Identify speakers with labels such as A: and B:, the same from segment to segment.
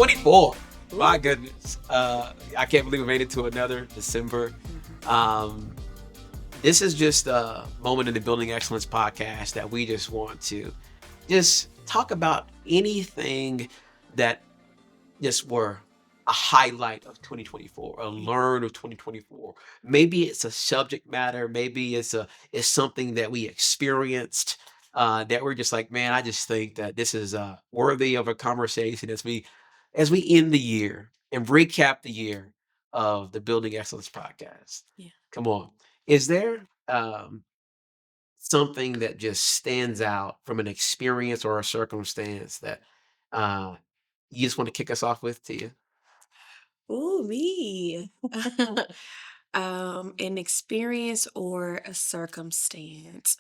A: 2024. My
B: Ooh.
A: goodness. I can't believe we made it to another December. Um, this is just a moment in the Building Excellence podcast that we just want to just talk about anything that just were a highlight of 2024, a learn of 2024. Maybe it's a subject matter, maybe it's something that we experienced that we're just like, man, I just think that this is worthy of a conversation as we end the year and recap the year of the Building Excellence podcast.
B: Yeah.
A: Come on. Is there something that just stands out from an experience or a circumstance that uh, you just want to kick us off with, Tia?
B: Ooh, me. An experience or a circumstance.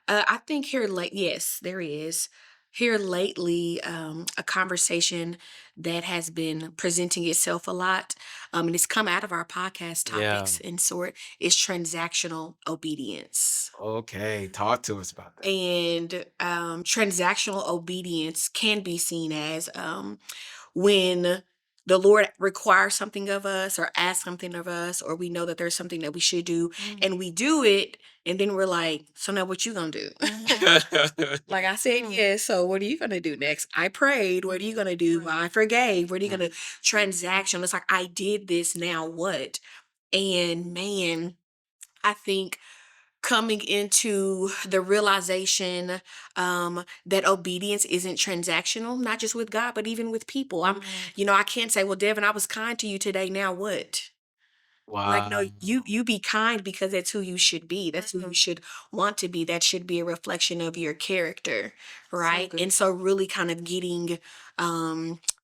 B: I think yes, there is. Here lately, a conversation that has been presenting itself a lot, and it's come out of our podcast
A: Yeah.
B: topics in sort, is transactional obedience.
A: Okay. Talk to us about that.
B: And transactional obedience can be seen as when the Lord requires something of us or asks something of us, or we know that there's something that we should do and we do it, and then we're like, so now what you gonna do? Like I said, yes. So what are you gonna do next? I prayed. What are you gonna do? Well, I forgave. What are you gonna transaction? It's like I did this. Now what? And man, I think coming into the realization that obedience isn't transactional, not just with God, but even with people. I can't say, well, Devin, I was kind to you today. Now what? Like, no,
A: Wow.
B: you be kind because that's who you should be. That's who you should want to be. That should be a reflection of your character, right?
C: good.
B: And so really kind of getting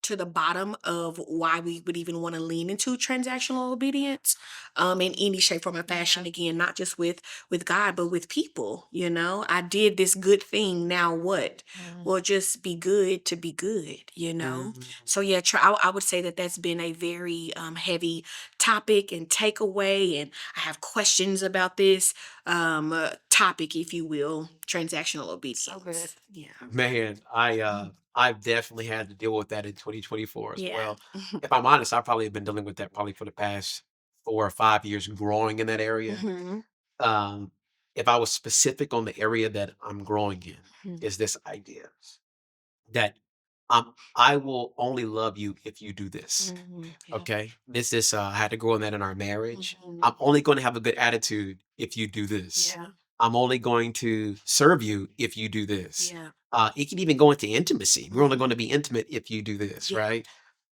B: to the bottom of why we would even want to lean into transactional obedience in any shape, form, or fashion. Again, not just with God, but with people. I did this good thing. Now what? Well, just be good to be good. So yeah, I would say that that's been a very heavy topic and takeaway, and I have questions about this topic, if you will, transactional obedience.
C: So good.
B: Yeah.
A: Man, I've definitely had to deal with that in 2024 as
B: Yeah.
A: well. If I'm honest, I've probably been dealing with that probably for the past 4 or 5 years growing in that area.
B: Mhm.
A: Um, if I was specific on the area that I'm growing in,
B: Mhm.
A: is this idea that I will only love you if you do this.
B: Yeah.
A: Okay. This is I had to grow in that in our marriage.
B: Mhm.
A: I'm only going to have a good attitude if you do this.
B: Yeah.
A: I'm only going to serve you if you do this.
B: Yeah.
A: It can even go into intimacy. We're only
B: Mhm.
A: going to be intimate if you do this,
B: Yeah.
A: right?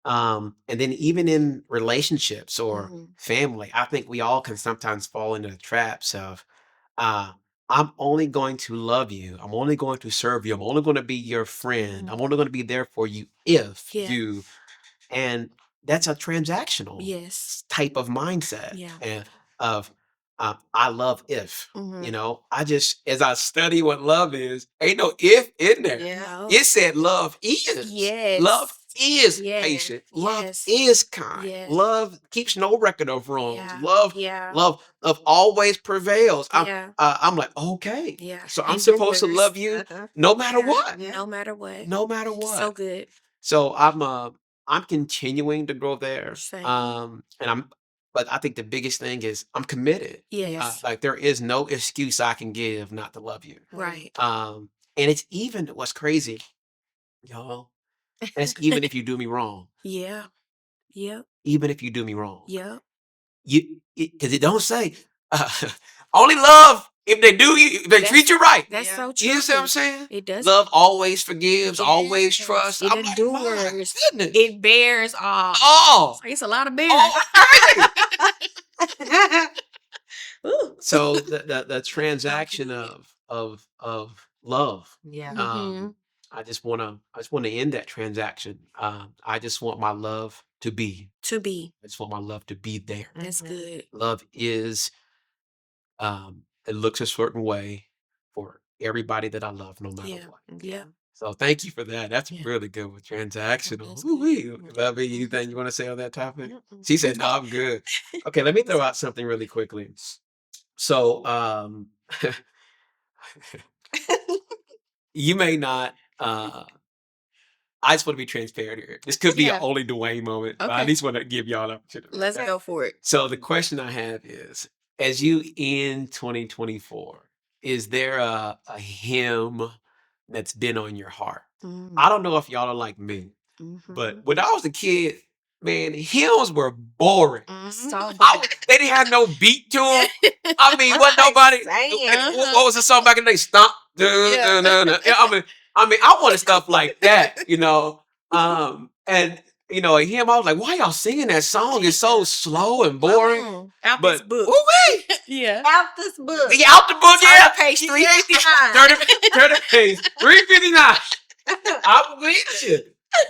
A: And then even in relationships or
B: Mhm.
A: family, I think we all can sometimes fall into the traps of uh, I'm only going to love you. I'm only going to serve you. I'm only going to be your friend. I'm only going to be there for you if
B: Yeah.
A: you. And that's a transactional
B: Yes.
A: type of mindset
B: Yeah.
A: and of I love if.
B: Mhm.
A: I just as I study what love is, ain't no if in there.
C: Yeah.
B: No.
A: It said love is.
B: Yes.
A: Love is
B: Yes.
A: patient. Love
B: Yes.
A: is kind.
B: Yes.
A: Love keeps no record of wrongs.
B: Yeah.
A: Love,
B: Yeah.
A: love always prevails.
B: Yeah.
A: I'm like, okay.
B: Yeah.
A: So I'm supposed to
B: Endures.
A: love you no matter
B: Yeah.
A: what.
C: Yeah.
B: No matter what.
A: No matter
B: So
A: what.
B: good.
A: So I'm continuing to grow there.
B: Same.
A: And but I think the biggest thing is I'm committed.
B: Yes.
A: Like there is no excuse I can give not to love you.
B: Right.
A: And it's even what's crazy, y'all. And it's even if you do me wrong.
B: Yeah. Yep.
A: Even if you do me wrong.
B: Yep.
A: Because it don't say uh, only love if they do you, if they treat you right.
B: That's
C: Yeah.
B: so true.
A: You see what I'm saying?
B: It does.
A: Love always forgives, always
B: Yes.
A: trusts.
B: It
A: I'm like, my
B: endures.
A: goodness.
B: It bears all.
A: Oh,
B: It's a lot of bearing.
A: oh, okay.
B: Ooh.
A: So the transaction of love.
C: Yeah.
B: Mhm.
A: I just wanna end that transaction. I just want my love to be.
B: To be.
A: I just want my love to be there.
B: That's good.
A: Love is it looks a certain way for everybody that I love, no matter
B: Yeah.
A: what.
B: Yeah.
A: So thank you for that. That's
B: Yeah.
A: really good with transactional.
B: That's
A: Ooh-wee.
B: good.
A: Love it. Anything you want to say on that topic?
B: Mm-mm.
A: She said, "No, I'm good." Okay, let me throw out something really quickly. So, you may not I just want to be transparent here. This could be an
B: Yeah.
A: only Dwayne moment, but I at
B: Okay.
A: least want to give y'all an opportunity.
B: Let's
C: Okay.
B: go for it.
A: So the question I have is, as you end 2024, is there a hymn that's been on your heart? I don't know if y'all are like me, but when I was a kid, man, hymns were boring.
B: So
A: They didn't have no beat to them. I mean, what nobody. What was the song back in the day? Stomp.
B: Yeah.
A: I wanted stuff like that, you know. And a hymn, I was like, why y'all singing that song? It's so slow and boring.
B: Out
A: But
B: this book.
A: ooh-wee!
B: Yeah.
C: Out this book.
A: Yeah, out the book,
B: Turn
A: yeah.
B: to page
A: Yeah.
B: 359.
A: Turn the page 359. I believe you.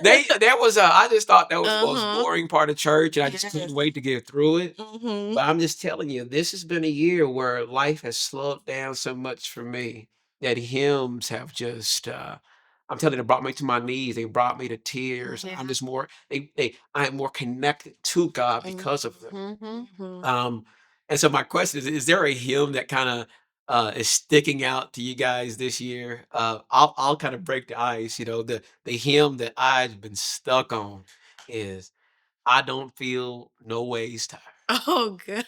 A: I just thought that was the most boring part of church, and I just couldn't wait to get through it. But I'm just telling you, this has been a year where life has slowed down so much for me that hymns have just I'm telling you, they brought me to my knees. They brought me to tears.
B: Yeah.
A: I'm just more I am more connected to God because of them. Um, and so my question is there a hymn that kind of is sticking out to you guys this year? I'll kind of break the ice. The hymn that I've been stuck on is "I Don't Feel No Ways Tired."
B: Oh, good.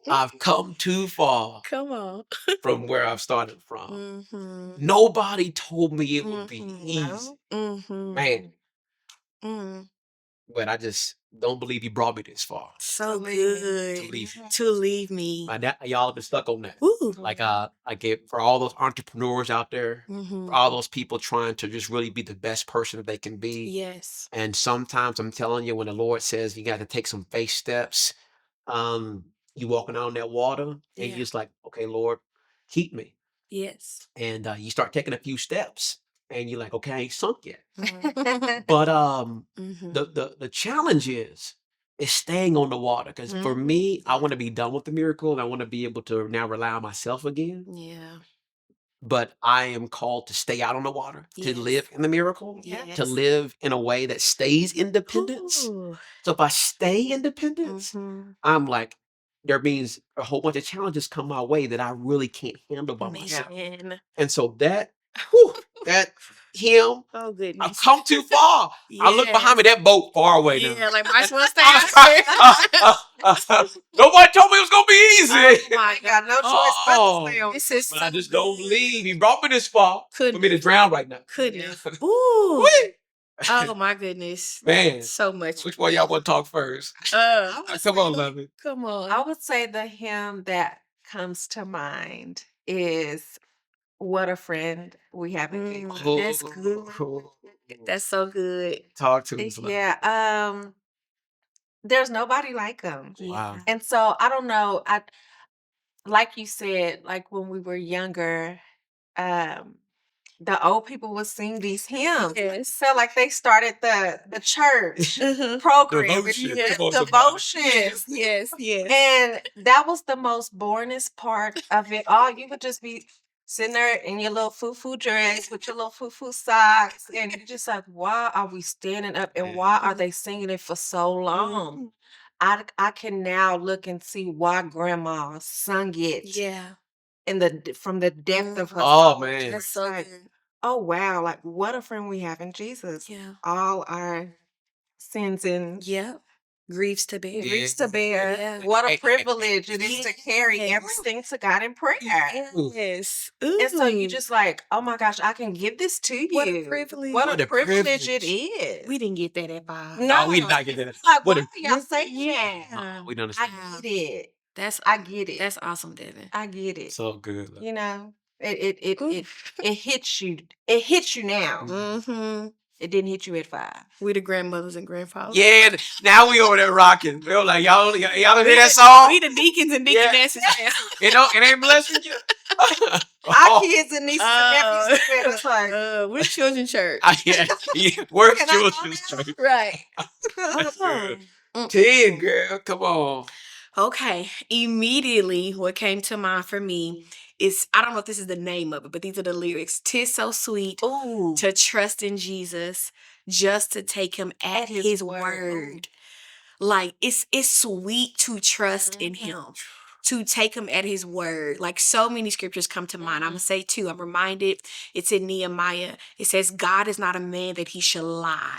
A: I've come too far
B: Come on.
A: from where I've started from. Nobody told me it would be easy, man. But I just don't believe he brought me this far
B: So
C: To leave me.
B: good
A: to leave.
B: to leave me.
A: Y'all have been stuck on that.
B: Woo.
A: Like I get for all those entrepreneurs out there, for all those people trying to just really be the best person that they can be.
B: Yes.
A: And sometimes I'm telling you, when the Lord says you got to take some faith steps, you walking out on that water, and
B: Yeah.
A: you're just like, okay, Lord, keep me.
B: Yes.
A: And you start taking a few steps, and you're like, okay, I ain't sunk yet.
B: Mhm.
A: But the challenge is staying on the water, because for me, I want to be done with the miracle, and I want to be able to now rely on myself again.
B: Yeah.
A: But I am called to stay out on the water, to
B: Yes.
A: live in the miracle,
B: Yes.
A: to live in a way that stays independence.
B: Ooh.
A: So if I stay independence,
B: Mhm.
A: I'm like, there means a whole bunch of challenges come my way that I really can't handle by myself.
B: Man.
A: And so that him,
B: Oh
A: I've
B: goodness.
A: come too far. I look behind me, that boat far away now.
B: Yeah, like might as well stay out there.
A: Nobody told me it was gonna be easy.
B: Oh my
C: I got no choice but to stay on.
B: This is
A: But
B: so
A: I just don't
B: good.
A: believe he brought me this far for me to
B: Goodness.
A: drown right now.
B: Goodness. Ooh.
A: Whee!
B: Oh my goodness.
A: Man,
B: So much.
A: which one y'all want to talk first? Come on, love it.
B: Come on.
C: I would say the hymn that comes to mind is "What a Friend We Have in Jesus."
B: That's good. That's so good.
A: Talk to us. Love.
C: Yeah, there's nobody like him.
A: Wow.
C: And so I don't know, like you said, like when we were younger, um, the old people would sing these hymns.
B: Yes.
C: Felt like they started the church
B: Mhm.
C: program.
A: Devotion.
C: Yeah,
A: Come on, somebody.
C: devotions.
B: Yes, yes.
C: And that was the most boringest part of it all. You would just be sitting there in your little foo-foo dress with your little foo-foo socks, and you're just like, why are we standing up and why are they singing it for so long? I can now look and see why grandma sung it
B: Yeah.
C: from the depth of her
A: Oh,
C: soul.
A: man.
B: That's
C: It's
B: so
C: like,
B: good.
C: oh wow, like what a friend we have in Jesus.
B: Yeah.
C: All our sins and
B: Yep. Griefs to bear.
C: griefs to bear.
B: Yeah.
C: What a
A: Hey,
C: privilege it is to carry
B: Yes.
C: everything to God in prayer.
B: Yes.
C: And so you
B: Ooh.
C: just like, oh my gosh, I can give this to you.
B: What a privilege.
C: What a privilege it is.
B: We didn't get that at 5.
A: No, we did not get that.
C: Like,
A: What
C: why
A: a-
C: are y'all saying that?
B: Yeah.
A: We don't
C: I
A: understand.
C: get it.
B: That's
C: I get it.
B: That's awesome, Devin.
C: I get it.
A: So good. Love.
C: You know, it
B: Oof.
C: hits you. It hits you now.
B: Mm-hmm.
C: It didn't hit you at 5.
B: We the grandmothers and grandfathers.
A: Yeah, now we over there rocking. We were like, y'all don't hear that song?
B: We the deacons and
A: Yeah.
B: deaconesses now.
A: It ain't blessing you.
C: Our kids and nieces and nephews look at us like,
B: We're children's church.
A: Yeah. Where's
C: Can I go
A: children's
C: now?
A: church?
B: Right.
A: That's good.
B: Mm.
A: 10, girl. Come on.
B: Okay. Immediately, what came to mind for me is, I don't know if this is the name of it, but these are the lyrics. "'Tis so sweet
C: ooh,
B: to trust in Jesus, just to take him at his word." Like it's sweet to trust in him. to take him at his word. Like so many scriptures come to mind. I'm going to say two. I'm reminded it's in Nehemiah. It says, God is not a man that he shall lie,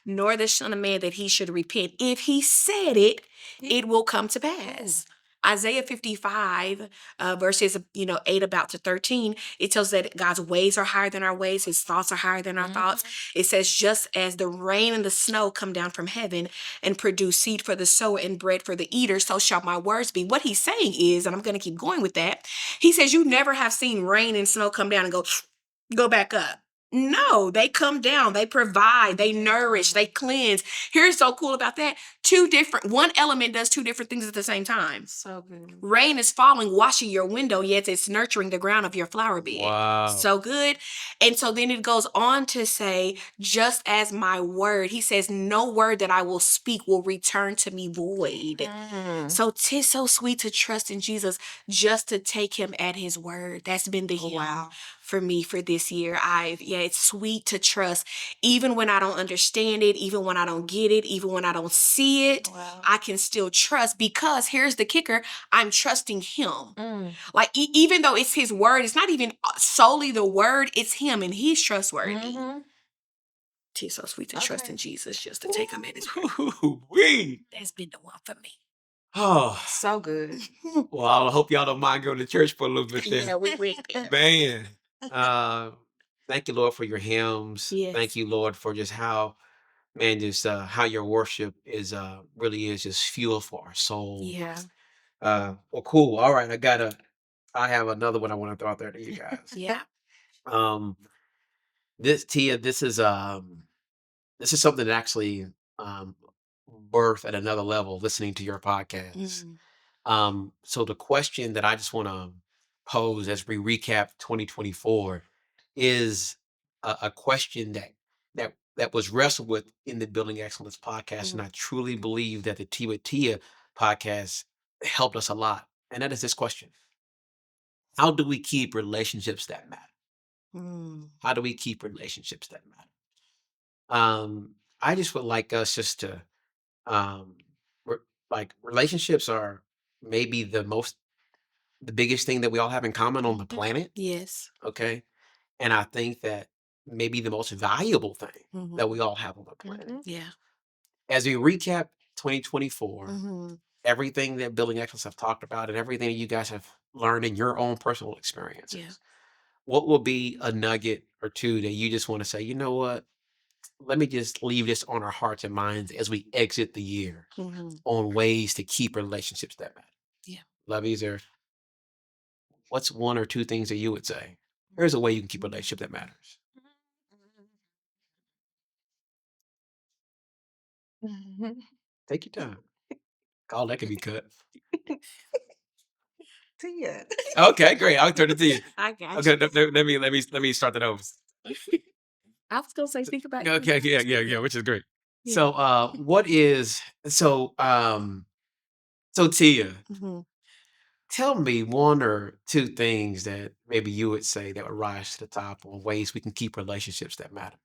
B: nor the son of man that he should repent. If he said it, it will come to pass. Isaiah 55, verses 8 about to 13, it tells that God's ways are higher than our ways, his thoughts are higher than our thoughts. It says, just as the rain and the snow come down from heaven and produce seed for the sower and bread for the eater, so shall my words be. What he's saying is, and I'm going to keep going with that, he says, you never have seen rain and snow come down and go back up. No, they come down, they provide, they nourish, they cleanse. Here's so cool about that. One element does two different things at the same time.
C: So good.
B: Rain is falling, washing your window, yet it's nurturing the ground of your flower bed.
A: Wow.
B: So good. And so then it goes on to say, just as my word, he says, no word that I will speak will return to me void. So 'tis so sweet to trust in Jesus, just to take him at his word. That's been the
C: Wow.
B: for me for this year. It's sweet to trust, even when I don't understand it, even when I don't get it, even when I don't see it.
C: Wow.
B: I can still trust, because here's the kicker: I'm trusting him. Like even though it's his word, it's not even solely the word, it's him, and he's trustworthy. It's so sweet to trust in Jesus, just to take him at his word. That's been the one for me.
A: Oh,
C: So good.
A: well, I hope y'all don't mind going to church for a little bit then.
B: Yeah, we went there.
A: Man, thank you, Lord, for your hymns.
B: Yes.
A: Thank you, Lord, for just how, man, just how your worship is really is just fuel for our soul.
B: Yeah.
A: Well, cool. All right, I have another one I want to throw out there to you guys.
B: Yeah.
A: Tia, this is something that actually birth at another level listening to your podcast. So the question that I just want to pose as we recap 2024 is a question that was wrestled with in the Building Excellence podcast, and I truly believe that the Tia with Tia podcast helped us a lot. And that is this question: how do we keep relationships that matter? How do we keep relationships that matter? I just would like us just to um relationships are maybe the biggest thing that we all have in common on the planet.
B: Yes.
A: Okay. And I think that maybe the most valuable thing that we all have on the planet.
B: Yeah.
A: As we recap 2024, everything that Building Excellence have talked about and everything that you guys have learned in your own personal experiences, what will be a nugget or two that you just want to say, you know what? Let me just leave this on our hearts and minds as we exit the year on ways to keep relationships that matter.
B: Yeah.
A: Lovey, what's one or two things that you would say? Here's a way you can keep a relationship that matters. Take your time. Oh, that could be cut.
C: Tia.
A: Okay, great. I'll turn it to you.
B: I got
A: Okay,
B: you.
A: let me start that over.
B: I was gonna say, think about it.
A: Okay, yeah, which is great.
B: Yeah.
A: So, so Tia, tell me one or two things that maybe you would say that would rise to the top on ways we can keep relationships that matter.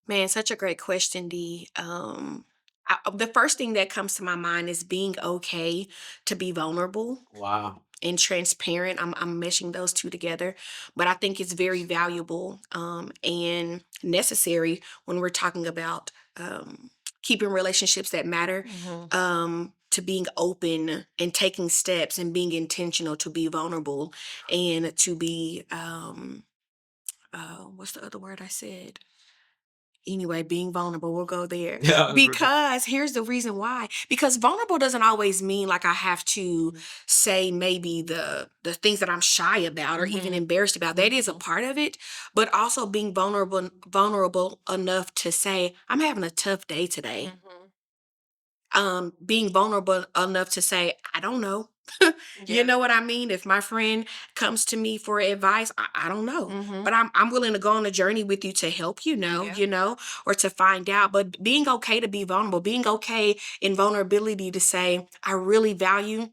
B: Man, such a great question, D. The first thing that comes to my mind is being okay to be vulnerable
A: Wow.
B: and transparent. I'm meshing those two together, but I think it's very valuable and necessary when we're talking about keeping relationships that matter. To being open and taking steps and being intentional to be vulnerable and to be what's the other word I said? Anyway, being vulnerable, we'll go there.
A: Yeah.
B: Because here's the reason why. Because vulnerable doesn't always mean like I have to say maybe the things that I'm shy about or even embarrassed about. That is a part of it. But also being vulnerable enough to say, I'm having a tough day today. Being vulnerable enough to say, I don't know. You know what I mean? If my friend comes to me for advice, I don't know. But I'm willing to go on a journey with you to help you know, or to find out. But being okay to be vulnerable, being okay in vulnerability to say, I really value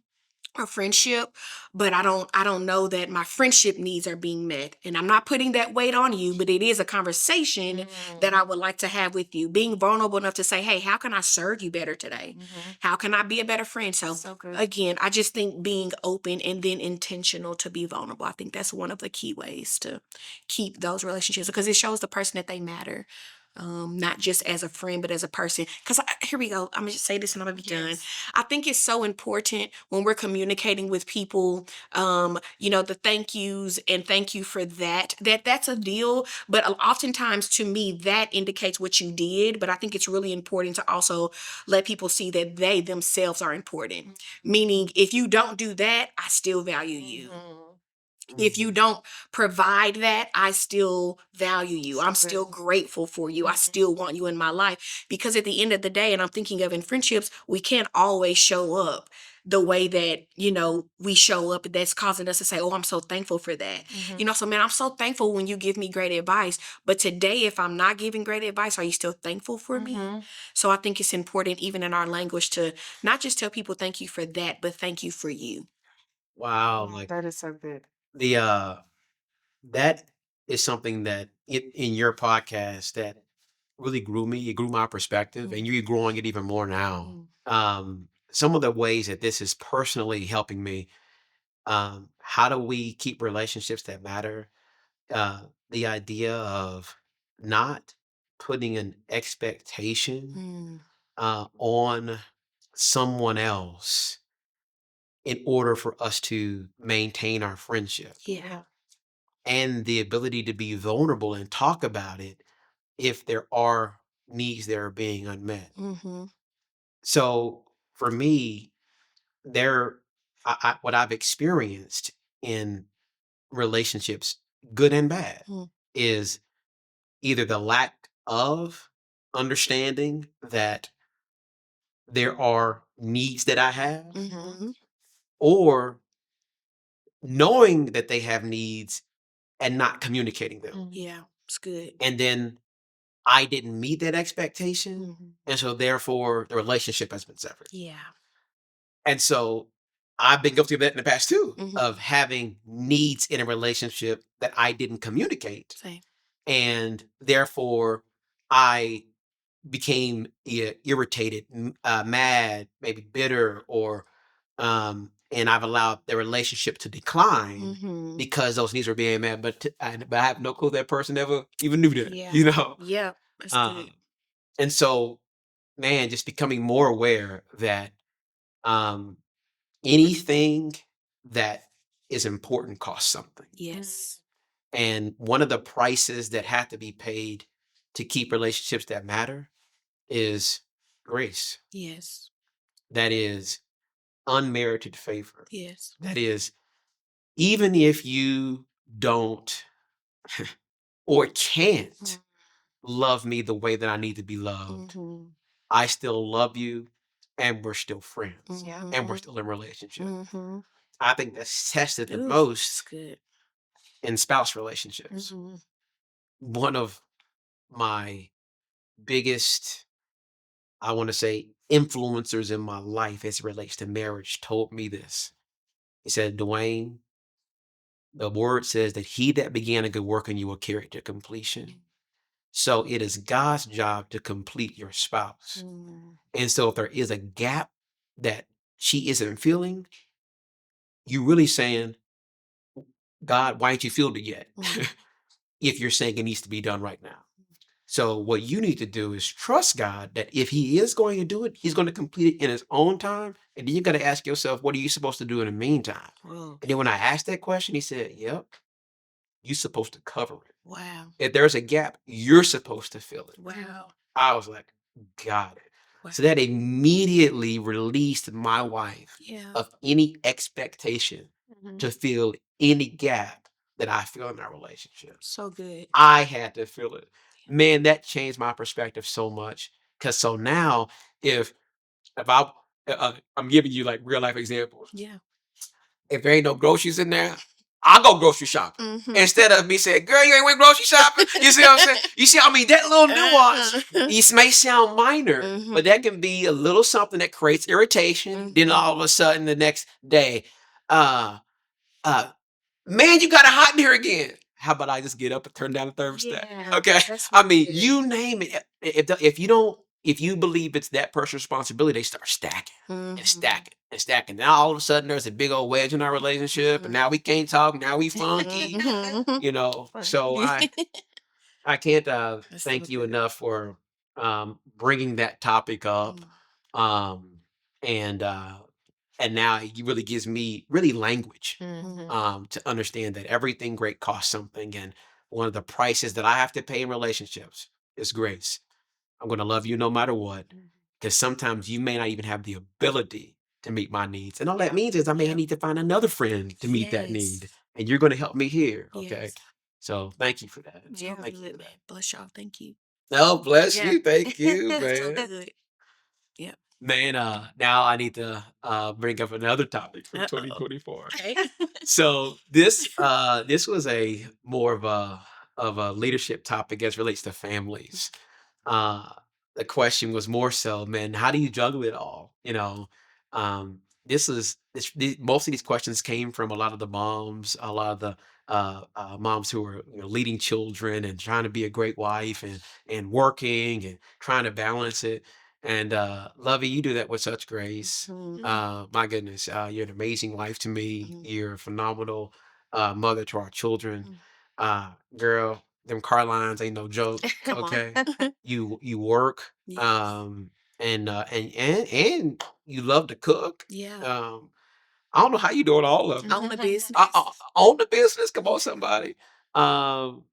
B: a friendship, but I don't know that my friendship needs are being met. And I'm not putting that weight on you, but it is a conversation that I would like to have with you. Being vulnerable enough to say, hey, how can I serve you better today? How can I be a better friend? So
C: good.
B: again, I just think being open and then intentional to be vulnerable. I think that's one of the key ways to keep those relationships, because it shows the person that they matter. Not just as a friend, but as a person. Because here we go. I'm gonna just say this and I'm gonna be done. I think it's so important when we're communicating with people, the thank yous and thank you for that's a deal. But oftentimes to me, that indicates what you did. But I think it's really important to also let people see that they themselves are important. Meaning, if you don't do that, I still value you. If you don't provide that, I still value you. I'm still grateful for you. I still want you in my life. Because at the end of the day, and I'm thinking of in friendships, we can't always show up the way that, we show up. That's causing us to say, oh, I'm so thankful for that. So man, I'm so thankful when you give me great advice. But today, if I'm not giving great advice, are you still thankful for me? So I think it's important, even in our language, to not just tell people thank you for that, but thank you for you.
A: Wow, like
C: That is so good.
A: the that is something that in your podcast that really grew me. It grew my perspective, and you're growing it even more now. Some of the ways that this is personally helping me. How do we keep relationships that matter? The idea of not putting an expectation
B: Mm,
A: on someone else in order for us to maintain our friendship,
B: yeah.
A: and the ability to be vulnerable and talk about it if there are needs that are being unmet.
B: Mm-hmm.
A: So for me, there, what I've experienced in relationships, good and bad,
B: Mm,
A: is either the lack of understanding that there are needs that I have,
B: mm-hmm.
A: or knowing that they have needs and not communicating them.
B: Yeah, it's good.
A: And then I didn't meet that expectation.
B: Mm-hmm.
A: And so therefore the relationship has been severed.
B: Yeah.
A: And so I've been guilty of that in the past too,
B: Mm-hmm.
A: of having needs in a relationship that I didn't communicate.
B: Same.
A: And therefore I became irritated, mad, maybe bitter, or and I've allowed the relationship to decline
B: Mm-hmm.
A: because those needs were being met. But I have no clue that person ever even knew that,
B: Yeah.
A: you know.
B: Yeah. That's good.
A: Um, and so, man, just becoming more aware that um, anything that is important costs something.
B: Yes.
A: And one of the prices that have to be paid to keep relationships that matter is grace.
B: Yes.
A: That is unmerited favor.
B: Yes.
A: That is, even if you don't or can't love me the way that I need to be loved,
B: Mm-hmm.
A: I still love you, and we're still friends,
B: Mm-hmm.
A: and we're still in relationship.
B: Mm-hmm.
A: I think that's tested the
B: Ooh, it's
A: most
B: good.
A: in spouse relationships.
B: Mm-hmm.
A: One of my biggest, I want to say, influencers in my life as it relates to marriage told me this. He said, Dwayne, the word says that he that began a good work in you will carry it to completion. So it is God's job to complete your spouse.
B: Mm,
A: And so if there is a gap that she isn't feeling, you really saying, God, why ain't you filled it yet?
B: mm,
A: If you're saying it needs to be done right now. So what you need to do is trust God that if he is going to do it, he's going to complete it in his own time. And then you got to ask yourself, what are you supposed to do in the meantime?
B: whoa.
A: And then when I asked that question, he said, yep, you're supposed to cover it.
B: Wow.
A: If there's a gap, you're supposed to fill it.
B: Wow.
A: I was like, got it.
B: Wow.
A: So that immediately released my wife
B: Yeah.
A: of any expectation to fill any gap that I feel in our relationship.
B: So good.
A: I had to feel it. Man, that changed my perspective so much. Cause so now if I'm giving you like real life examples.
B: Yeah.
A: If there ain't no groceries in there, I'll go grocery shopping.
B: Mhm.
A: Instead of me saying, girl, you ain't went grocery shopping. You see what I'm saying? You see, I mean, that little nuance, it may sound minor, but that can be a little something that creates irritation. Then all of a sudden, the next day, uh, uh, man, you got it hot in here again. How about I just get up and turn down the thermostat?
C: Yeah,
A: Okay.
C: that's
A: I
C: really
A: mean,
C: good.
A: you name it. If you don't, if you believe it's that person's responsibility, they start stacking and stacking and stacking. Now all of a sudden there's a big old wedge in our relationship, and now we can't talk. Now we funky. You know.
C: Funny.
A: So I can't
B: That's so
A: thank you
B: good.
A: enough for bringing that topic up.
B: Mm.
A: Um, and now it really gives me really language
C: Mhm.
A: to understand that everything great costs something, and one of the prices that I have to pay in relationships is grace. I'm going to love you no matter what, because sometimes you may not even have the ability to meet my needs, and all that
C: Yeah.
A: means is I may
B: Yeah.
A: need to find another friend to meet that need,
B: Yes.
A: and you're going to help me here. Okay,
B: Yes.
A: so thank you for that.
B: So
C: Yeah.
A: Thank you for
B: good, man.
A: that.
B: Bless y'all. Thank you.
A: Oh, bless
C: Yeah.
A: you. Thank you,
B: That's so
A: man.
B: good. Yep.
A: Man, now I need to bring up another topic for
B: Uh-oh.
A: 2024.
B: Okay.
A: So this was a more of a leadership topic as relates to families. Uh the question was more so, man, how do you juggle it all? You know, this is most of these questions came from a lot of the moms, a lot of the moms who are leading children and trying to be a great wife and working and trying to balance it. And Lovey, you do that with such grace. My goodness, you're an amazing wife to me. You're a phenomenal mother to our children. Girl, them car lines ain't no joke.
B: Come on.
A: Okay, you work,
B: Yes.
A: and you love to cook.
B: Yeah.
A: I don't know how you doing all of it.
B: Own a business.
A: Own the business. Come on, somebody. Um,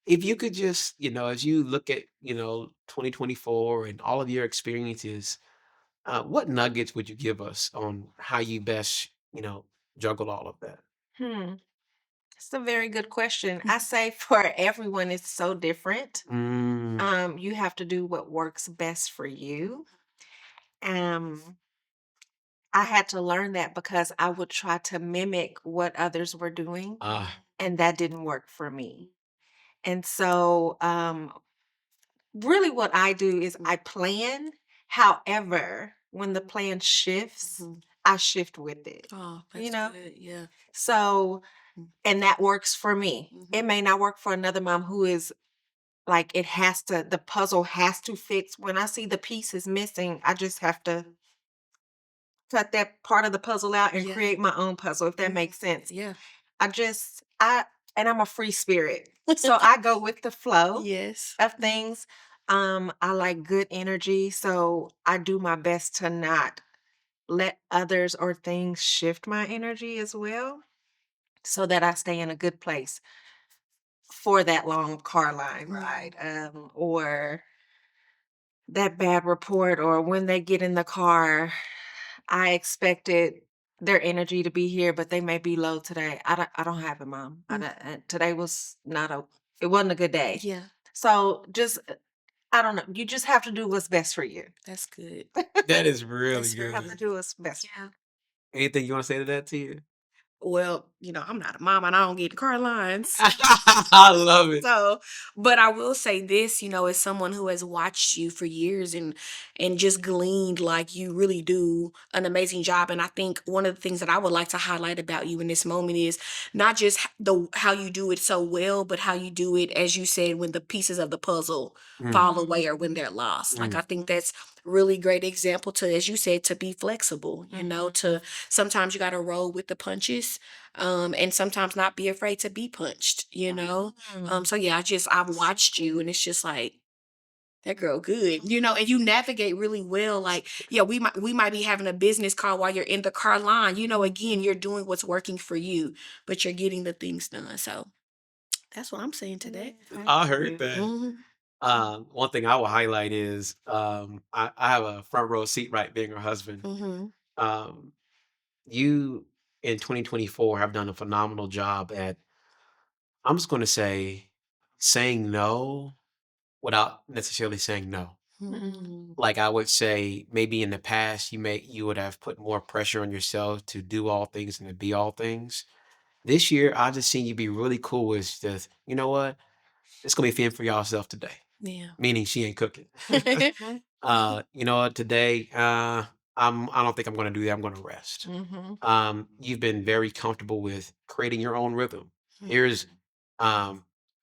A: if you could just, as you look at, 2024 and all of your experiences, what nuggets would you give us on how you best, juggle all of that?
C: Hmm. It's a very good question. I say for everyone, it's so different.
A: Mm,
C: You have to do what works best for you. Um, I had to learn that because I would try to mimic what others were doing,
A: ah,
C: and that didn't work for me. And so, really, what I do is I plan. However, when the plan shifts, I shift with it.
B: Oh,
C: You
B: that's
C: know,
B: good. Yeah.
C: so and that works for me. It may not work for another mom who is like it has to. The puzzle has to fix. When I see the pieces missing, I just have to cut that part of the puzzle out and
B: Yeah.
C: create my own puzzle. If that makes sense.
B: Yeah.
C: I and I'm a free spirit. So I go with the flow
B: Yes.
C: of things. I like good energy, so I do my best to not let others or things shift my energy as well, so that I stay in a good place for that long car line ride, or that bad report, or when they get in the car, I expected their energy to be here, but they may be low today. I don't have it, mom. Today was not a it wasn't a good day.
B: Yeah.
C: So just I don't know. You just have to do what's best for you.
B: That's good.
A: that is really
B: That's
C: You have to
A: good.
C: do what's best.
B: Yeah.
A: Anything you want to say to that, Tia?
B: Well, I'm not a mom and I don't get car lines.
A: I love it.
B: So, but I will say this, as someone who has watched you for years and just gleaned like you really do an amazing job. And I think one of the things that I would like to highlight about you in this moment is not just the how you do it so well, but how you do it, as you said, when the pieces of the puzzle fall away or when they're lost. Like I think that's really great example to, as you said, to be flexible, to sometimes you got to roll with the punches, and sometimes not be afraid to be punched. So yeah, I've watched you and it's just like that girl good, and you navigate really well. Like, yeah, we might be having a business call while you're in the car line. Again, you're doing what's working for you, but you're getting the things done. So that's what I'm saying today.
A: I heard that.
B: Hmm.
A: One thing I will highlight is I have a front row seat right being her husband.
B: Hmm.
A: Um, you in 2024 have done a phenomenal job at, I'm just going to say, saying no without necessarily saying no.
B: Hmm.
A: Like I would say, maybe in the past you would have put more pressure on yourself to do all things and to be all things. This year, I just seen you be really cool with just, you know what? It's gonna be fend for yourself today.
B: Yeah.
A: Meaning she ain't cooking.
C: Mhm.
A: You know what? Today, I don't think I'm gonna do that. I'm gonna rest.
C: Mhm.
A: You've been very comfortable with creating your own rhythm.
B: Mhm.
A: Here's, y'all,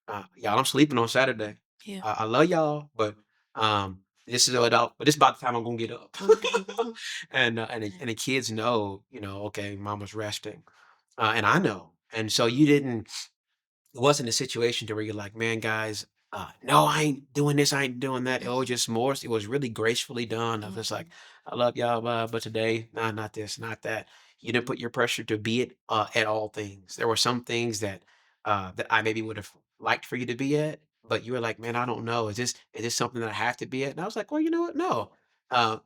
A: I'm sleeping on Saturday.
B: Yeah.
A: I love y'all, but this is about, but this about the time I'm gonna get up.
B: Mhm.
A: And the kids know, okay, mama's resting, and I know, and so you didn't. It wasn't a situation to where you're like, man, guys, no, I ain't doing this, I ain't doing that. It was just more. It was really gracefully done. Of just like,
B: Mhm.
A: I love y'all, but today, nah, not this, not that. You didn't put your pressure to be it at all things. There were some things that I maybe would have liked for you to be at, but you were like, man, I don't know. Is this something that I have to be at? And I was like, well, you know what? No.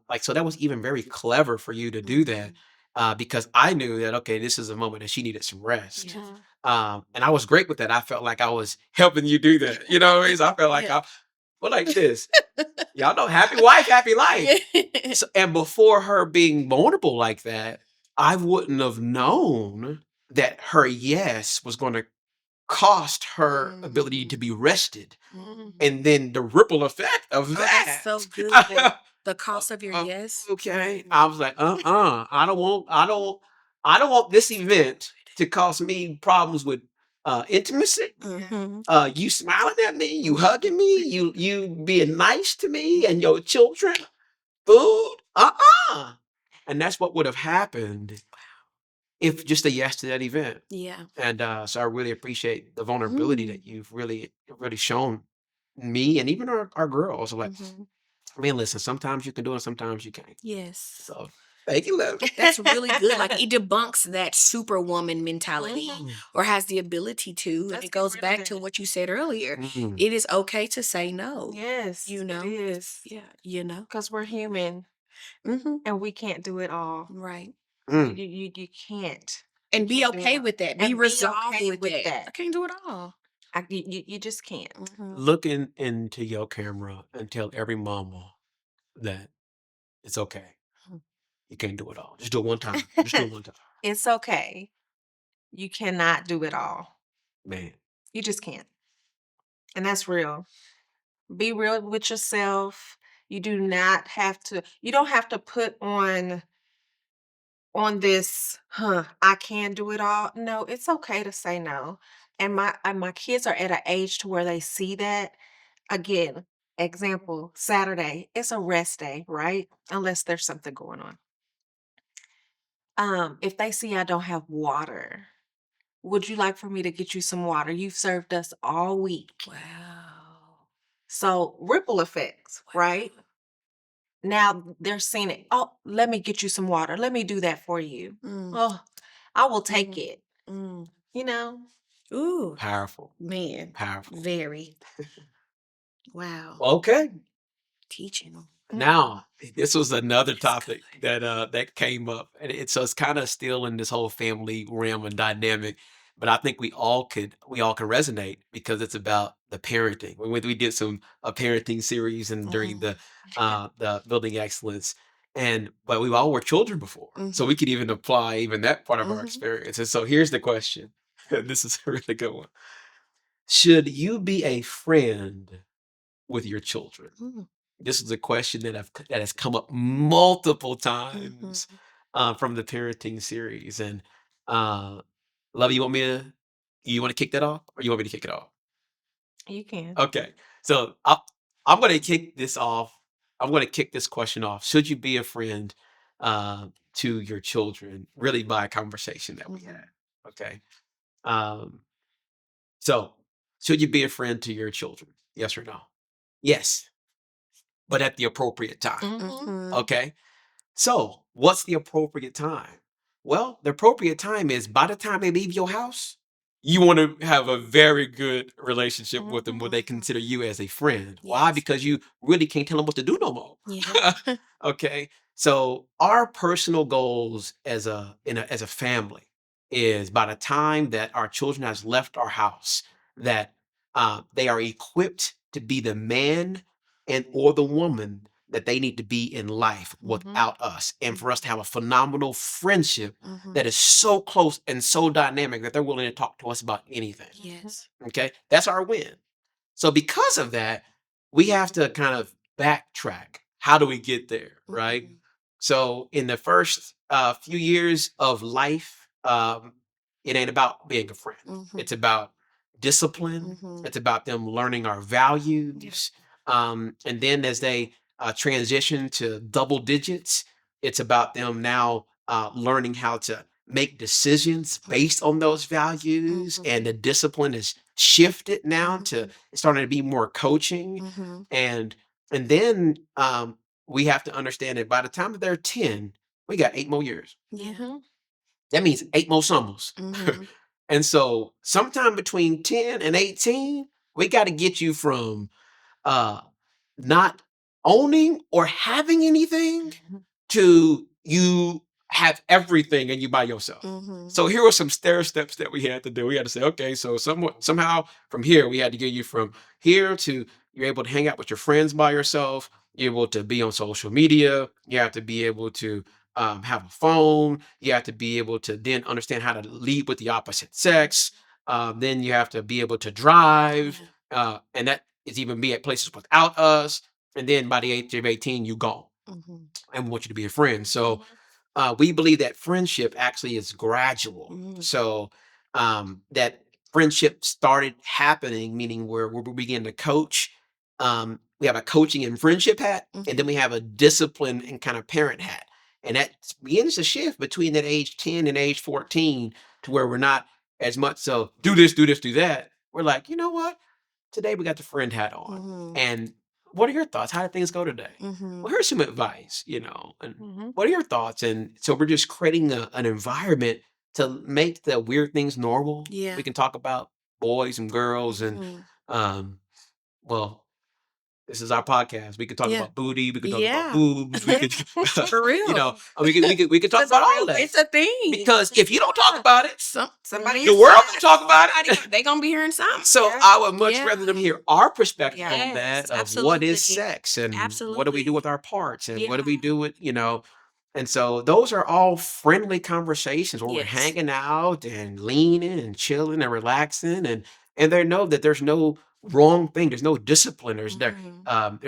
A: Like so, that was even very clever for you to do that,
B: Mhm.
A: because I knew that okay, this is a moment that she needed some rest.
B: Yeah.
C: Mhm.
A: And I was great with that. I felt like I was helping you do that. You know what I mean? So I felt like
B: Yeah.
A: well, like this. Y'all know, happy wife, happy life.
B: Yeah.
A: So, and before her being vulnerable like that, I wouldn't have known that her yes was going to cost her ability to
B: Mhm.
A: be rested.
B: Mhm.
A: And then the ripple effect of
B: Oh, that's
A: that.
B: so good. The cost of your
A: Uh,
B: yes.
A: okay. I was like, I don't want this event to cause me problems with intimacy.
C: Yeah.
B: Mhm.
A: You smiling at me, you
B: Mhm.
A: hugging me, you being nice to me and your children, food. And that's what would have happened if just a yes to that event.
B: Yeah.
A: And so I really appreciate the vulnerability
B: Mm.
A: that you've really shown me and even our girls. Like,
B: Mhm.
A: I mean, listen, sometimes you can do it, sometimes you can't.
B: Yes.
A: So thank you, love.
B: That's really good. Like it debunks that superwoman mentality
C: Mhm.
B: or has the ability to. And
C: Let's
B: it
C: get
B: goes
C: rid of
B: back to
C: that.
B: what you said earlier.
A: Mm,
B: It is okay to say no,
C: Yes,
B: you
C: it
B: know?
C: is.
B: Yeah, you know?
C: Because we're human
B: Hmm.
C: and we can't do it all.
B: Right.
A: mm.
C: You can't. You
B: And be
C: can't do it
B: okay
C: all.
B: with that. Be
C: And be
B: resolved
C: okay
B: with
C: with
B: that. I
C: that.
B: can't do it all.
C: You just can't.
B: Hmm.
A: Looking into your camera and tell every mama that it's okay. You can't do it all. Just do it one time. Just do it one time.
C: It's okay. You cannot do it all.
A: Man.
C: You just can't. And that's real. Be real with yourself. You don't have to put on this, I can do it all. No, it's okay to say no. And my kids are at an age to where they see that. Again, example, Saturday, it's a rest day, right? Unless there's something going on. If they see I don't have water, would you like for me to get you some water? You've served us all week.
B: Wow.
C: So ripple effects, right?
B: Wow.
C: Now they're seeing it. Oh, let me get you some water. Let me do that for you.
B: Mm.
C: Oh, I will take
B: Mm.
C: it.
B: Mm.
C: You know,
B: Ooh,
A: Powerful.
B: man.
A: Powerful.
B: Very. Wow.
A: Okay.
B: Teaching them.
A: Now, this was another
B: That's
A: topic
B: good.
A: that came up, and it's kind of still in this whole family realm and dynamic, but I think we all can resonate because it's about the parenting. We did some a parenting series and during
B: Mhm.
A: the building excellence, and but we all were children before, so we
B: Mhm.
A: could even apply even that part of our
B: Mhm.
A: experience. And so here's the question. This is a really good one. Should you be a friend with your children?
B: Mm.
A: This is a question that has come up multiple times
B: Mhm.
A: from the parenting series. And love, you want to kick that off, or you want me to kick it off?
C: you can.
A: Okay, so I'm going to kick this off. I'm going to kick this question off. Should you be a friend to your children? Really, by a conversation that we had.
B: Mhm.
A: Okay, um, so should you be a friend to your children? Yes or no? Yes, but at the appropriate time.
C: Mm-hmm.
B: Mhm.
A: Okay. So, what's the appropriate time? Well, the appropriate time is by the time they leave your house, you want to have a very good relationship with them where
C: Mm-hmm.
A: they
B: Mhm.
A: consider you as a friend. Why?
B: Yes.
A: Because you really can't tell them what to do no more.
B: Yeah.
A: Okay. So, our personal goals as a family is by the time that our children has left our house, that they are equipped to be the man and or the woman that they need to be in life
C: Mhm.
A: without us, and for us to have a phenomenal friendship
B: Mhm.
A: that is so close and so dynamic that they're willing to talk to us about anything.
B: Yes.
A: Okay, that's our win. So because of that, we have to kind of backtrack. How do we get there, right?
B: Mhm.
A: So in the first few years of life, it ain't about being a friend.
B: Mhm.
A: It's about discipline.
B: Mhm.
A: It's about them learning our values. And then as they transition to double digits, it's about them now learning how to make decisions based on those values.
B: Mhm.
A: And the discipline is shifted now to
B: Mhm.
A: it's starting to be more coaching.
B: Mhm.
A: And then we have to understand that by the time that they're 10, we got 8 more years.
B: Yeah.
C: Mhm.
A: That means 8 more summers.
B: Mhm.
A: And so sometime between 10 and 18, we got to get you from uh not owning or having anything
C: Mhm.
A: to you have everything and you by yourself.
B: Mhm.
A: So here were some stair steps that we had to do. We had to say, okay, so somehow from here we had to get you from here to you're able to hang out with your friends by yourself. You're able to be on social media. You have to be able to have a phone. You have to be able to then understand how to lead with the opposite sex. Then you have to be able to drive, and that is even be at places without us. And then by the age of 18, you gone.
B: Mhm.
A: And we want you to be a friend. So
C: Mhm.
A: we believe that friendship actually is gradual.
B: Mhm.
A: So that friendship started happening, meaning where we begin to coach. We have a coaching and friendship hat, and then we have a discipline and kind of parent hat. And that begins to shift between that age 10 and age 14 to where we're not as much so do this, do this, do that. We're like, you know what? Today we got the friend hat on.
B: Mhm.
A: And what are your thoughts? How did things go today?
B: Mhm.
A: Well, here's some advice, and
C: Mhm.
A: what are your thoughts? And so we're just creating an environment to make the weird things normal.
B: Yeah.
A: We can talk about boys and girls and,
B: Mhm.
A: um, well, this is our podcast. We could talk
B: Yeah.
A: about booty. We could talk about
B: Yeah.
A: boobs. We could,
B: For real.
A: we could talk
B: It's a
A: about all
B: real.
A: that.
B: It's a thing.
A: Because if you don't talk about it,
B: Somebody
A: the
B: is
A: world can talk about it.
B: they gonna be hearing something.
A: So
C: Yeah.
A: I would much
B: Yeah.
A: rather them hear our perspective on
B: Yes,
A: that of what is
B: absolutely.
A: sex and what do we do
B: Absolutely.
A: with our parts and what do we
B: Yeah.
A: do with. And so those are all friendly conversations where we're
B: Yes.
A: hanging out and leaning and chilling and relaxing and they know that there's no wrong thing, there's no discipline,
B: Mhm.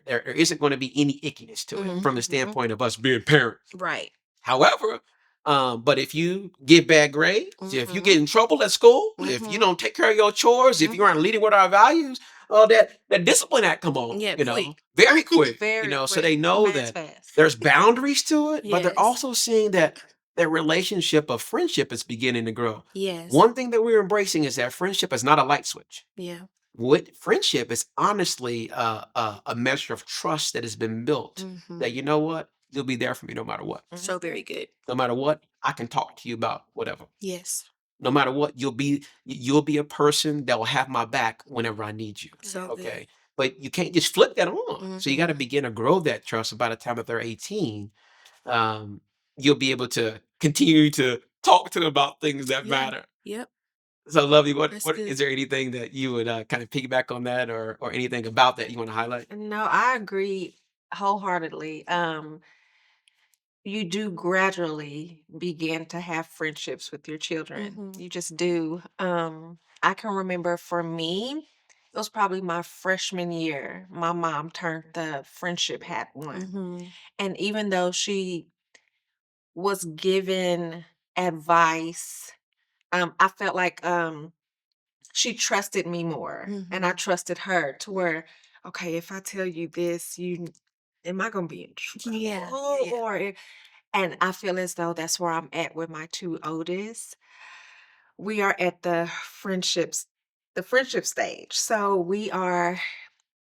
A: there isn't going to be any ickiness to it from the
B: Mhm.
A: standpoint of us being parents.
B: Right.
A: However, but if you get bad grades, if you
B: Mhm.
A: get in trouble at school, if you
B: Mhm.
A: don't take care of your chores, if you aren't leading with our values, that discipline act come on,
B: Yeah, quick.
A: very quick,
C: Very
A: so
C: quick.
A: they know
C: Fast,
A: that
C: fast.
A: there's boundaries to it, but they're
B: Yes.
A: also seeing that that relationship of friendship is beginning to grow.
B: Yes.
A: One thing that we're embracing is that friendship is not a light switch.
B: Yeah.
A: What friendship is honestly a measure of trust that has been built. That
B: Mhm.
A: you know what, you'll be there for me no matter what.
B: So very good.
A: No matter what, I can talk to you about whatever.
B: Yes.
A: No matter what, you'll be a person that will have my back whenever I need you.
B: So good.
A: Okay. But you can't just flip that on. So you got to
B: Mhm.
A: begin to grow that trust. And by the time that they're 18, um, you'll be able to continue to talk to them about things that
B: Yeah.
A: matter.
B: Yep.
A: So lovely. What
B: That's
A: what
B: good.
A: is there anything that you would kind of piggyback on that or anything about that you want to highlight?
C: No, I agree wholeheartedly. You do gradually begin to have friendships with your children.
B: Mhm.
C: You just do. I can remember for me, it was probably my freshman year. My mom turned the friendship hat on.
B: Mhm.
C: And even though she was given advice, I felt like she trusted me more and I
B: Mhm.
C: trusted her to where, okay, if I tell you this, you am I gonna be in trouble?
B: Yeah. Yeah.
C: And I feel as though that's where I'm at with my two oldest. We are at the friendship stage. So we are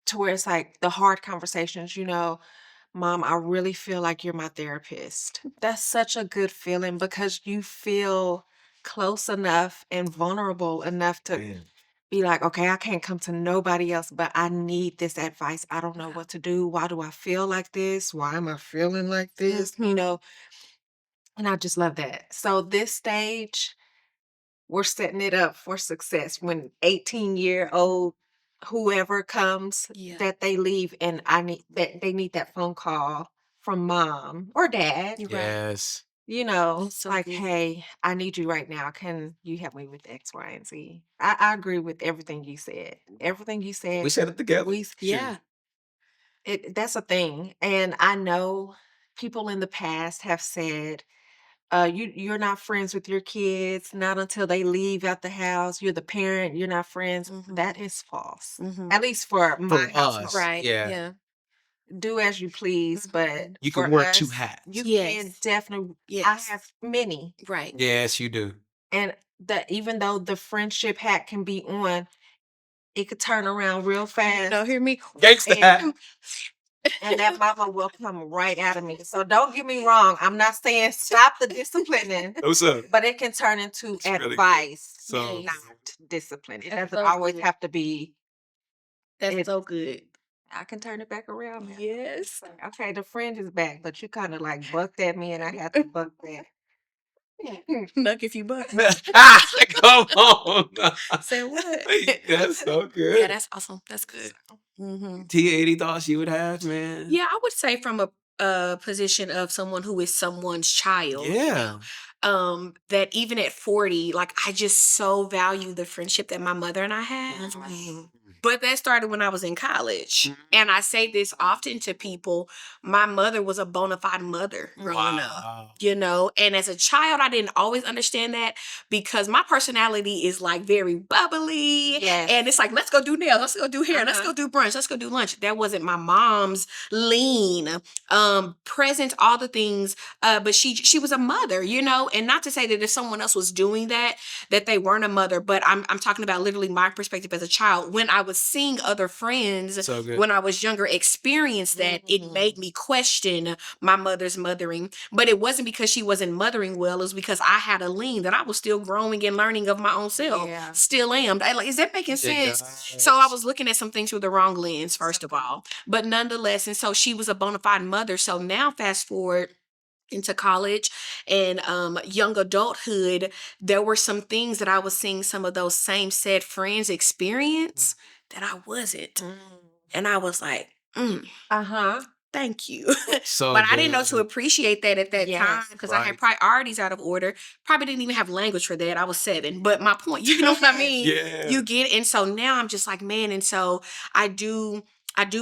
C: to where it's like the hard conversations, Mom, I really feel like you're my therapist. That's such a good feeling because you feel close enough and vulnerable enough to
A: Man.
C: be like, okay, I can't come to nobody else, but I need this advice. I don't know what to do. Why do I feel like this? Why am I feeling like this?
B: Mhm.
C: And I just love that. So this stage, we're setting it up for success when 18-year-old whoever comes
B: Yeah.
C: that they leave, and they need that phone call from mom or dad.
B: You're right.
A: Yes.
C: You know,
B: That's so
C: like,
B: good.
C: hey, I need you right now. Can you help me with X, Y, and Z? I agree with everything you said. Everything you said.
A: We said it together.
C: We
B: Yeah.
C: that's a thing. And I know people in the past have said, you're not friends with your kids, not until they leave out the house. You're the parent, you're not friends. That is false. At least for my
A: For
C: household.
A: us.
B: Right.
A: Yeah.
B: Yeah.
C: Do as you please, but
A: You
C: for
A: can wear two
C: us,
A: hats.
C: you can
B: Yes.
C: definitely. I
B: Yes.
C: have many,
B: Right.
A: Yes, you do.
C: and even though the friendship hat can be on, it could turn around real fast.
B: No, hear me.
A: Gangsta hat.
C: And that mama will come right out of me. So don't get me wrong. I'm not saying stop the disciplining,
A: What's up?
C: but it can turn into
A: It's really good.
C: advice,
A: So
C: not discipline. It
B: That's
C: doesn't
B: so
C: always
B: good.
C: have to be.
B: That's
C: It,
B: so good.
C: I can turn it back around now.
B: Yes.
C: Okay, the friend is back, but you kind of like bucked at me, and I had to buck back.
B: Nuck if you buck.
A: Come on.
B: Say what?
A: That's so
B: Yeah,
A: good.
B: that's awesome. That's good. Mm-hmm.
A: Tia, any thoughts you would have, man?
B: Yeah, I would say from a position of someone who is someone's child.
A: Yeah.
B: That even at 40, like I just so value the friendship that my mother and I have. But that started when I was in college. And I say this often to people. My mother was a bona fide mother growing up.
A: Wow.
B: You know, and as a child, I didn't always understand that because my personality is like very bubbly.
C: Yes.
B: And it's like, let's go do nails, let's go do hair, let's go do brunch, let's go do lunch. That wasn't my mom's lean, present, all the things. But she was a mother, you know, and not to say that if someone else was doing that they weren't a mother, but I'm talking about literally my perspective as a child. When I was seeing other friends
A: So good.
B: when I was younger experience that, it made me question my mother's mothering. But it wasn't because she wasn't mothering well, it was because I had a lean that I was still growing and learning of my own self.
C: Yeah.
B: Still am. Like, is that making sense?
A: does.
B: So I was looking at some things through the wrong lens, first of all. But nonetheless, and so she was a bona fide mother. So now fast forward into college and young adulthood, there were some things that I was seeing some of those same said friends experience that I wasn't. And I was like, thank you.
A: So
B: but I didn't know to
A: good.
B: appreciate that at that
C: Yes,
B: time because I had
A: right.
B: priorities out of order. Probably didn't even have language for that. I was 7. But my point, you know what I mean?
A: Yeah.
B: You get, and so now I'm just like, man, and so I do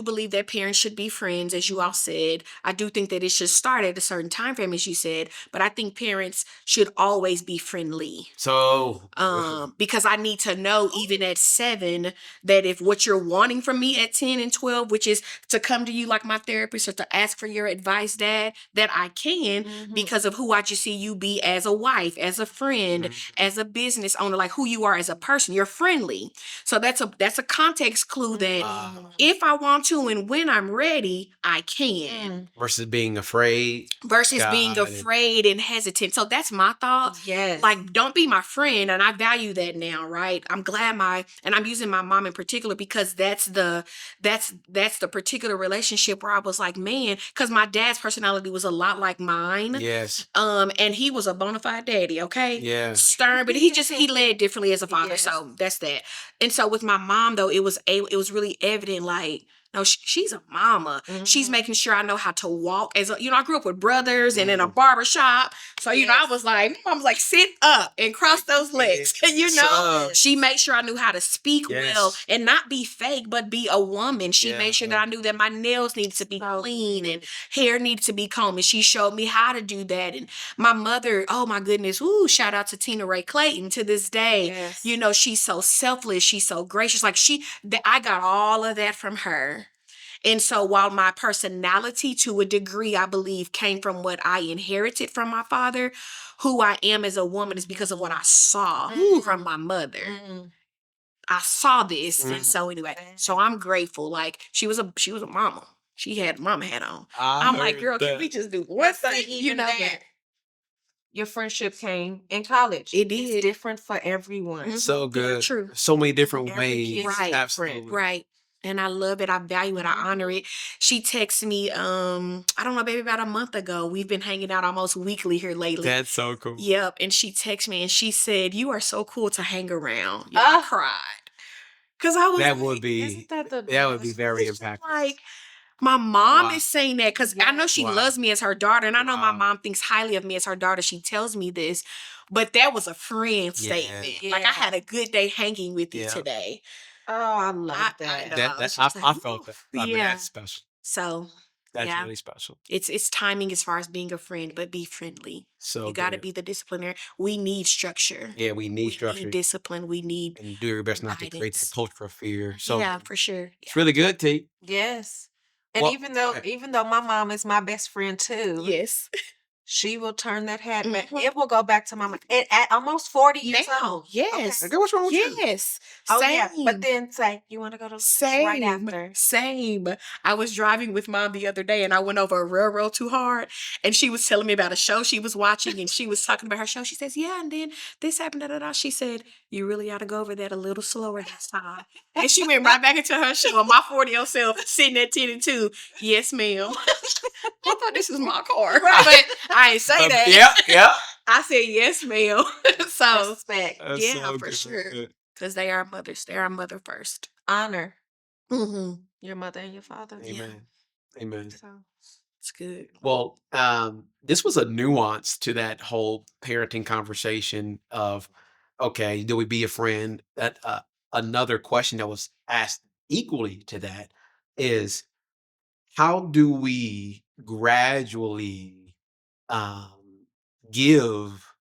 B: believe that parents should be friends, as you all said. I do think that it should start at a certain time frame, as you said, but I think parents should always be friendly.
A: So
B: Because I need to know even at 7 that if what you're wanting from me at 10 and 12, which is to come to you like my therapist or to ask for your advice, Dad, that I can because of who I just see you be as a wife, as a friend, as a business owner, like who you are as a person. You're friendly. So that's a context clue that if I want to and when I'm ready, I can.
A: versus being afraid.
B: Versus being
A: Got it.
B: afraid and hesitant. So that's my thought.
C: Yes.
B: Like, don't be my friend. And I value that now, right? I'm glad and I'm using my mom in particular because that's the particular relationship where I was like, man, because my dad's personality was a lot like mine.
A: Yes.
B: And he was a bona fide daddy, okay?
A: Yeah.
B: Stern, but he led differently as a father.
C: Yes.
B: So that's that. And so with my mom though, it was really evident, like, no, she's a mama. She's making sure I know how to walk. As I grew up with brothers and in a barber shop. So, I was like, Mom's like, sit up and cross those legs. She made sure I knew how to speak well and not be fake, but be a woman. She made sure that I knew that my nails needed to be clean and hair needed to be combed. And she showed me how to do that. And my mother, oh my goodness, shout out to Tina Ray Clayton to this day.
C: Yes.
B: She's so selfless. She's so gracious. Like I got all of that from her. And so while my personality to a degree, I believe, came from what I inherited from my father, who I am as a woman is because of what I saw from my mother. I saw this. And so anyway, so I'm grateful. Like she was a mama. She had mama hat on. I'm like, girl, can we just do one thing?
C: Your friendship came in college.
B: It did.
C: It's different for everyone.
A: So good.
B: True.
A: So many different
C: Every
A: ways.
C: kid's
B: Right.
A: Absolutely.
B: Right. And I love it. I value it. I honor it. She texted me, I don't know, maybe about a month ago. We've been hanging out almost weekly here lately.
A: That's so cool.
B: Yep. And she texted me and she said, "You are so cool to hang around." I cried. Because I was
A: That would
B: like,
A: be
C: Isn't that the
A: that would be
C: best?
A: very
B: it's just
A: impactful.
B: like my mom
A: Wow.
B: is saying that because I know
C: Yes.
B: she
A: Wow.
B: loves me as her daughter, and I know my
A: Wow.
B: mom thinks highly of me as her daughter. She tells me this, but that was a friend
A: Yeah.
B: statement. Like, I had a good day hanging with you
A: Yeah.
B: today.
C: Oh, I love
B: I
C: that.
B: know.
A: That
B: I was
A: I
B: just like,
A: felt that.
B: "Woo."
A: I mean,
B: Yeah.
A: that's special.
B: So
A: That's
B: yeah,
A: really special.
B: it's timing as far as being a friend, but be friendly.
A: So
B: You got to
A: good.
B: be the disciplinarian. We need structure.
A: Yeah, we need
B: We
A: structure
B: need discipline. We need
A: and do your best not to create that
B: guidance.
A: culture of fear. So
B: Yeah, for sure.
A: it's really good, T.
C: Yes. And
A: Well,
C: even though my mom is my best friend too,
B: Yes.
C: she will turn that hat back.
B: Mhm.
C: It will go back to mama at almost 40 years
B: Now,
C: old.
B: yes.
A: okay, what's wrong with you?
B: Yes.
C: Oh
B: Same.
C: yeah. But then say, you want to go to lunch right
B: Same,
C: after.
B: same. I was driving with mom the other day and I went over a railroad too hard and she was telling me about a show she was watching and she was talking about her show. She says, yeah, and then this happened, da, da, da. She said, you really ought to go over that a little slower this time. And she went right back into her show and my 40-year-old self sitting at 10 and 2. Yes, ma'am. I thought this was my car. But I ain't say that.
A: Yeah.
B: I said, yes, ma'am. So,
C: Respect,
A: That's
B: yeah,
A: so
B: for
A: good.
B: sure. Because they are mothers. They are mother first.
C: honor
B: Mm-hmm.
C: your mother and your father.
A: Amen. Amen.
C: So
B: It's good.
A: Well, this was a nuance to that whole parenting conversation of, okay, do we be a friend? That another question that was asked equally to that is, how do we gradually um, give,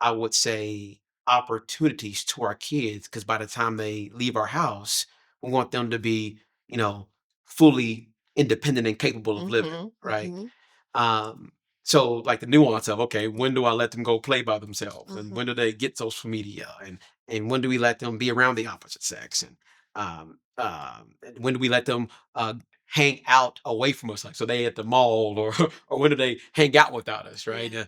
A: I would say, opportunities to our kids? Because by the time they leave our house, we want them to be, you know, fully independent and capable of living,
C: Mhm,
A: right?
B: Mhm.
A: Um, so like the nuance of, okay, when do I let them go play by themselves, and
B: Mhm.
A: when do they get social media, and when do we let them be around the opposite sex, and when do we let them hang out away from us, like so they at the mall, or or when do they hang out without us, right?
B: Yeah.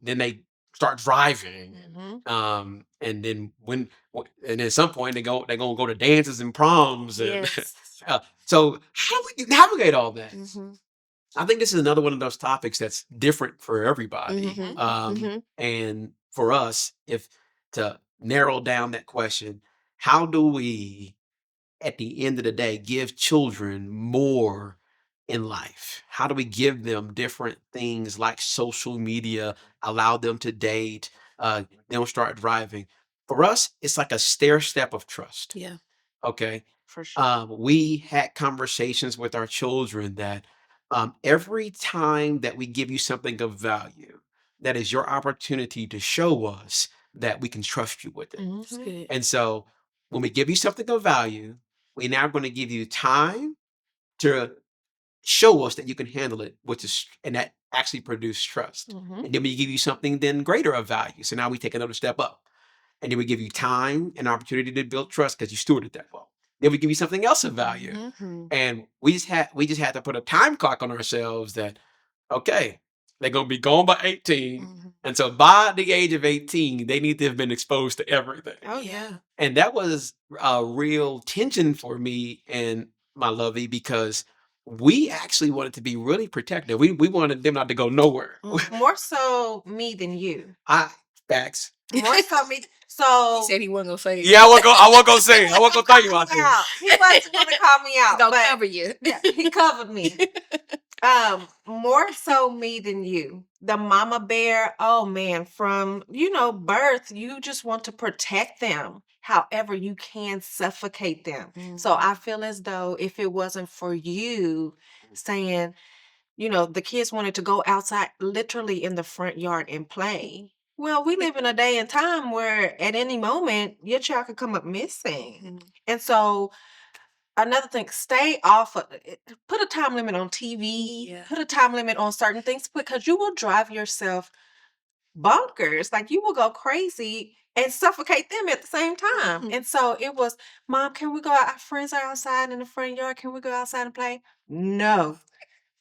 A: Then they start driving,
C: mhm.
A: and then and then at some point they're gonna go to dances and proms, and
B: Yes.
A: so how do we navigate all that?
B: Mhm.
A: I think this is another one of those topics that's different for everybody.
B: Mhm. Mhm.
A: And for us, if to narrow down that question, how do we, at the end of the day, give children more in life? How do we give them different things like social media, allow them to date, them start driving? For us, it's like a stair step of trust.
B: Yeah.
A: Okay.
C: For sure.
A: We had conversations with our children that every time that we give you something of value, that is your opportunity to show us that we can trust you with it.
B: That's
C: Mhm.
B: good.
A: And so when we give you something of value, we're now going to give you time to show us that you can handle it, which is, and that actually produce trust.
C: Mhm.
A: And then we give you something then greater of value. So now we take another step up. And then we give you time and opportunity to build trust because you stewarded that well. Then we give you something else of value.
B: Mhm.
A: And we just had to put a time clock on ourselves that, okay, they're gonna be gone by 18.
B: Mhm.
A: And so by the age of 18, they need to have been exposed to everything.
C: Oh
B: Yeah.
C: yeah.
A: And that was a real tension for me and my lovey, because we actually wanted to be really protective. We wanted them not to go nowhere.
B: Mhm.
C: More so me than you.
A: I facts.
C: More so me.
B: He
C: So
B: said he wasn't gonna say it.
A: Yeah, I won't go say it. I won't go tell you out there.
C: out. He wasn't gonna call me
B: He's
C: out,
B: gonna
C: but
B: cover you.
C: yeah, he covered me. More so me than you. The mama bear, oh man, from birth, you just want to protect them. However, you can suffocate them. So I feel as though if it wasn't for you saying, the kids wanted to go outside literally in the front yard and play. Well, we live in a day and time where at any moment your child could come up missing.
B: Mhm.
C: And so another thing, stay off of it. Put a time limit on TV,
B: Yeah.
C: put a time limit on certain things because you will drive yourself bonkers. Like you will go crazy and suffocate them at the same time.
B: Mhm.
C: And so it was, Mom, can we go out? Our friends are outside in the front yard. Can we go outside and play? No.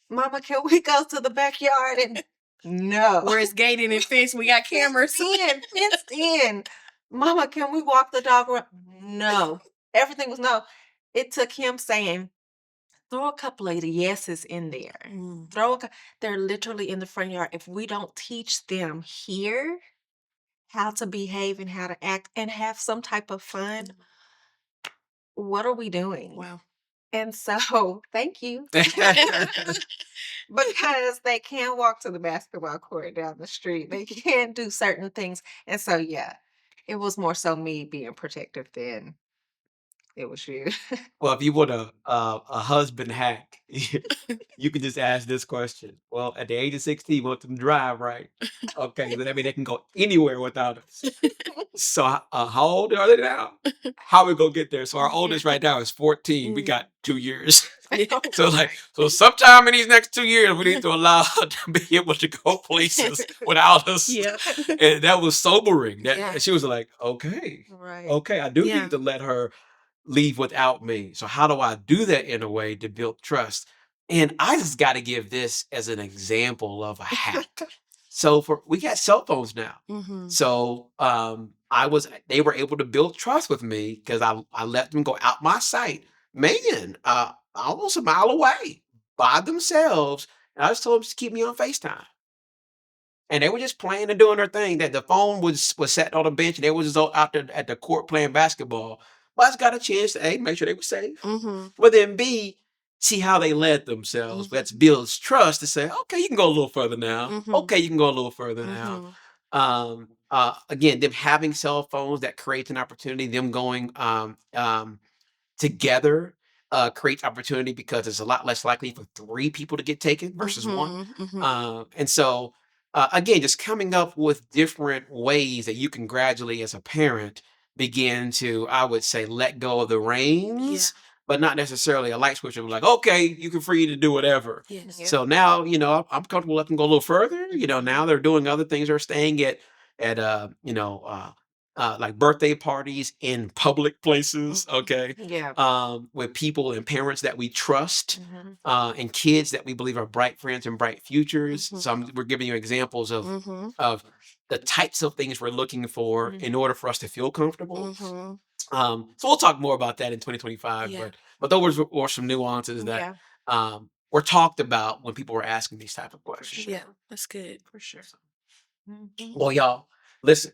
C: Mama, can we go to the backyard? And no.
B: Where it's gated and fenced, we got cameras.
C: Fenced in. Mama, can we walk the dog around? No. Everything was no. It took him saying, throw a couple of yeses in there.
B: Mm.
C: They're literally in the front yard. If we don't teach them here how to behave and how to act and have some type of fun, what are we doing?
B: Wow.
C: And so, thank you. Because they can walk to the basketball court down the street. They can do certain things. And so, yeah, it was more so me being protective than it was you.
A: Well, if you want a husband hack, you can just ask this question. Well, at the age of 16, you want them to drive, right? Okay, then that means they can go anywhere without us. So, how old are they now? How we gonna get there? So our oldest right now is 14. We got 2 years. So so sometime in these next 2 years, we need to allow her to be able to go places without us.
B: Yeah.
A: And that was sobering. That
C: Yeah.
A: and she was like, okay,
C: Right.
A: okay, I do
B: Yeah.
A: need to let her leave without me. So how do I do that in a way to build trust? And I just got to give this as an example of a hack. So we got cell phones now.
B: Mm-hmm.
A: So they were able to build trust with me because I let them go out my sight, man, almost a mile away by themselves. And I just told them to keep me on FaceTime. And they were just playing and doing their thing. That the phone was sat on a bench and they was just out there at the court playing basketball. But I just got a chance to A, make sure they were safe.
B: Mm-hmm.
A: But then B, see how they led themselves.
B: Mhm.
A: That builds trust to say, okay, you can go a little further now.
B: Mhm.
A: Okay, you can go a little further now. Again, them having cell phones that creates an opportunity, them going together creates opportunity because it's a lot less likely for 3 people to get taken versus 1. And so, again, just coming up with different ways that you can gradually, as a parent, begin to, I would say, let go of the reins, but not necessarily a light switch of like, okay, you can free to do whatever.
B: Yes.
C: Yeah.
A: So now, I'm comfortable letting them go a little further. Now they're doing other things. They're staying at like birthday parties in public places, okay,
C: Yeah.
A: with people and parents that we trust,
C: Mhm.
A: and kids that we believe are bright friends and bright futures.
B: Mhm.
A: So we're giving you examples of
B: Mm-hmm.
A: of the types of things we're looking for in order for us to feel comfortable.
B: Mm-hmm.
A: So we'll talk more about that in 2025,
B: Yeah.
A: but those were some nuances that
C: Yeah.
A: were talked about when people were asking these type of questions.
B: Yeah. That's good.
C: For sure. Mhm.
A: Well, y'all, listen.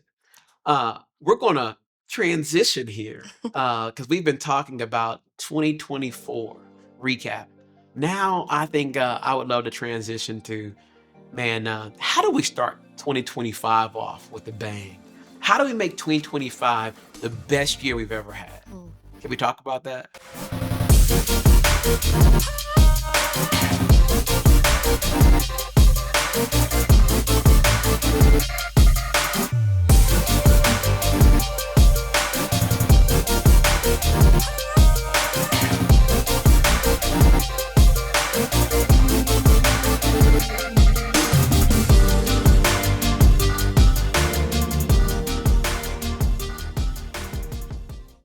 A: We're gonna transition here because we've been talking about 2024 recap. Now, I think I would love to transition to, man, how do we start 2025 off with a bang? How do we make 2025 the best year we've ever had?
B: Mm.
A: Can we talk about that?